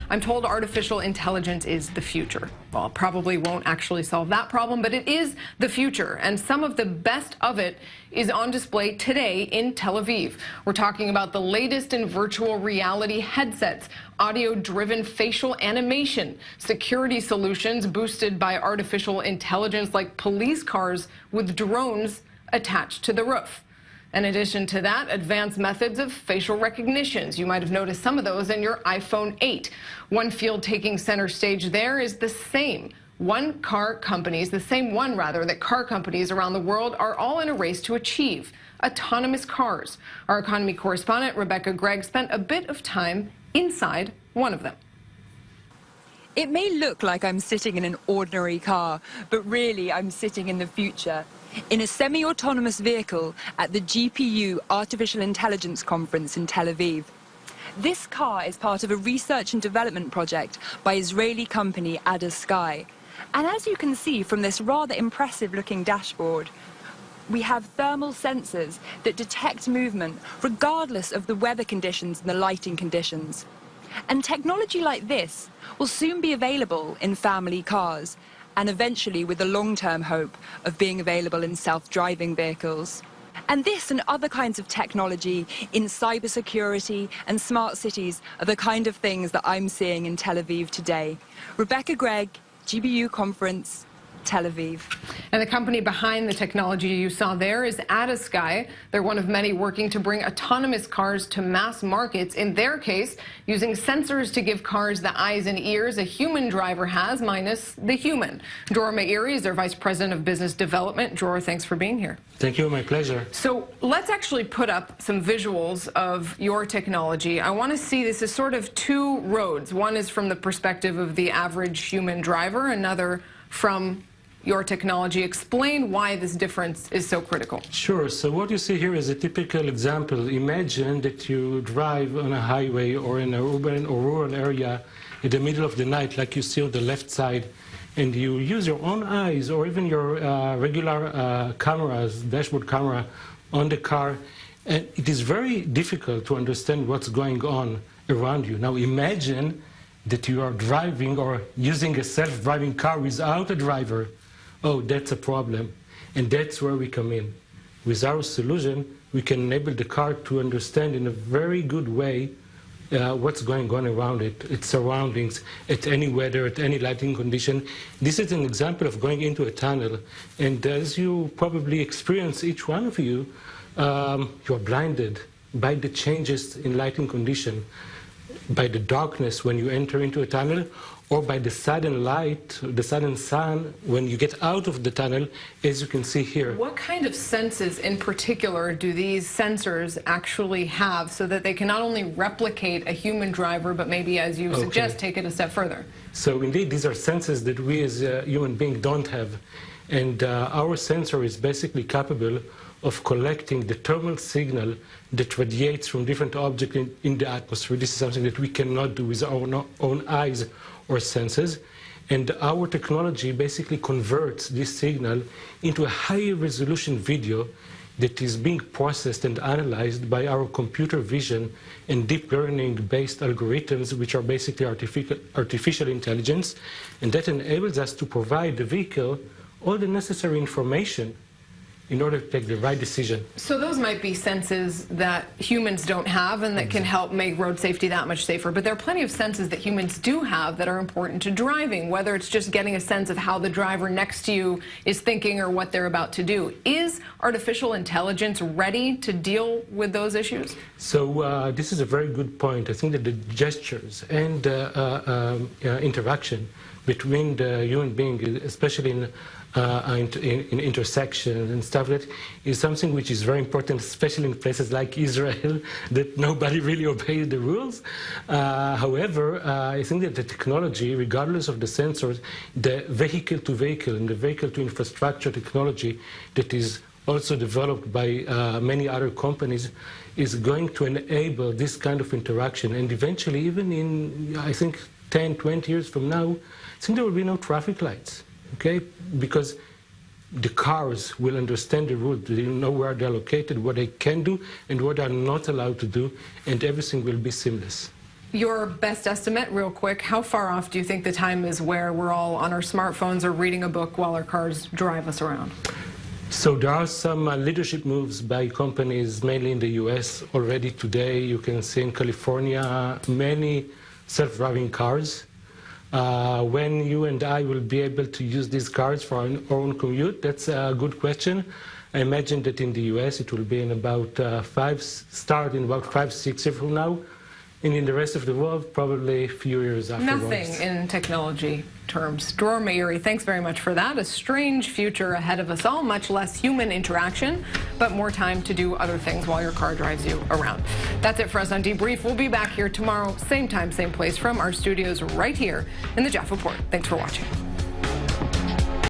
I'm told artificial intelligence is the future. Well, it probably won't actually solve that problem, but it is the future, and some of the best of it is on display today in Tel Aviv. We're talking about the latest in virtual reality headsets, audio-driven facial animation, security solutions boosted by artificial intelligence like police cars with drones attached to the roof. In addition to that, advanced methods of facial recognitions. You might have noticed some of those in your iPhone 8. One field taking center stage there is the same one that car companies around the world are all in a race to achieve: autonomous cars. Our economy correspondent, Rebecca Gregg, spent a bit of time inside one of them. It may look like I'm sitting in an ordinary car, but really I'm sitting in the future, in a semi-autonomous vehicle at the GPU Artificial Intelligence Conference in Tel Aviv. This car is part of a research and development project by Israeli company Ada Sky. And as you can see from this rather impressive-looking dashboard, we have thermal sensors that detect movement regardless of the weather conditions and the lighting conditions. And technology like this will soon be available in family cars, and eventually with the long-term hope of being available in self-driving vehicles. And this and other kinds of technology in cybersecurity and smart cities are the kind of things that I'm seeing in Tel Aviv today. Rebecca Gregg, GBU Conference, Tel Aviv. And the company behind the technology you saw there is Ada Sky. They're one of many working to bring autonomous cars to mass markets, in their case, using sensors to give cars the eyes and ears a human driver has, minus the human. Dror Meiri is their Vice President of Business Development. Dror, thanks for being here. Thank you, my pleasure. So let's actually put up some visuals of your technology. I want to see, this is sort of two roads. One is from the perspective of the average human driver, another from your technology. Explain why this difference is so critical. Sure. So what you see here is a typical example. Imagine that you drive on a highway or in an urban or rural area in the middle of the night, like you see on the left side, and you use your own eyes or even your regular cameras, dashboard camera on the car, and it is very difficult to understand what's going on around you. Now imagine that you are driving or using a self-driving car without a driver. Oh, that's a problem. And that's where we come in. With our solution, we can enable the car to understand in a very good way what's going on around it, its surroundings, at any weather, at any lighting condition. This is an example of going into a tunnel. And as you probably experience, each one of you, you're blinded by the changes in lighting condition, by the darkness when you enter into a tunnel, or by the sudden light, the sudden sun when you get out of the tunnel, as you can see here. What kind of senses in particular do these sensors actually have so that they can not only replicate a human driver, but maybe, as you suggest, take it a step further? So indeed, these are senses that we as human beings don't have. And our sensor is basically capable of collecting the thermal signal that radiates from different objects in the atmosphere. This is something that we cannot do with our own eyes or senses. And our technology basically converts this signal into a high-resolution video that is being processed and analyzed by our computer vision and deep learning-based algorithms, which are basically artificial intelligence. And that enables us to provide the vehicle all the necessary information in order to take the right decision. So those might be senses that humans don't have and that can help make road safety that much safer. But there are plenty of senses that humans do have that are important to driving, whether it's just getting a sense of how the driver next to you is thinking or what they're about to do. Is artificial intelligence ready to deal with those issues? So this is a very good point. I think that the gestures and interaction between the human being, especially in intersections and stuff, that is something which is very important, especially in places like Israel, that nobody really obeys the rules. However, I think that the technology, regardless of the sensors, the vehicle-to-vehicle and the vehicle-to-infrastructure technology that is also developed by many other companies, is going to enable this kind of interaction. And eventually, even in, I think, 10, 20 years from now, I think there will be no traffic lights. Okay, because the cars will understand the route, they know where they're located, what they can do and what they're not allowed to do, and everything will be seamless. Your best estimate, real quick, how far off do you think the time is where we're all on our smartphones or reading a book while our cars drive us around? So there are some leadership moves by companies, mainly in the US. Already today, you can see in California many self-driving cars. When you and I will be able to use these cars for our own commute, that's a good question. I imagine that in the US it will be in about 5-6 years from now. And in the rest of the world, probably a few years afterwards. Nothing in technology terms. Dror Meiri, thanks very much for that. A strange future ahead of us all, much less human interaction, but more time to do other things while your car drives you around. That's it for us on Debrief. We'll be back here tomorrow, same time, same place, from our studios right here in the Jeff Report. Thanks for watching.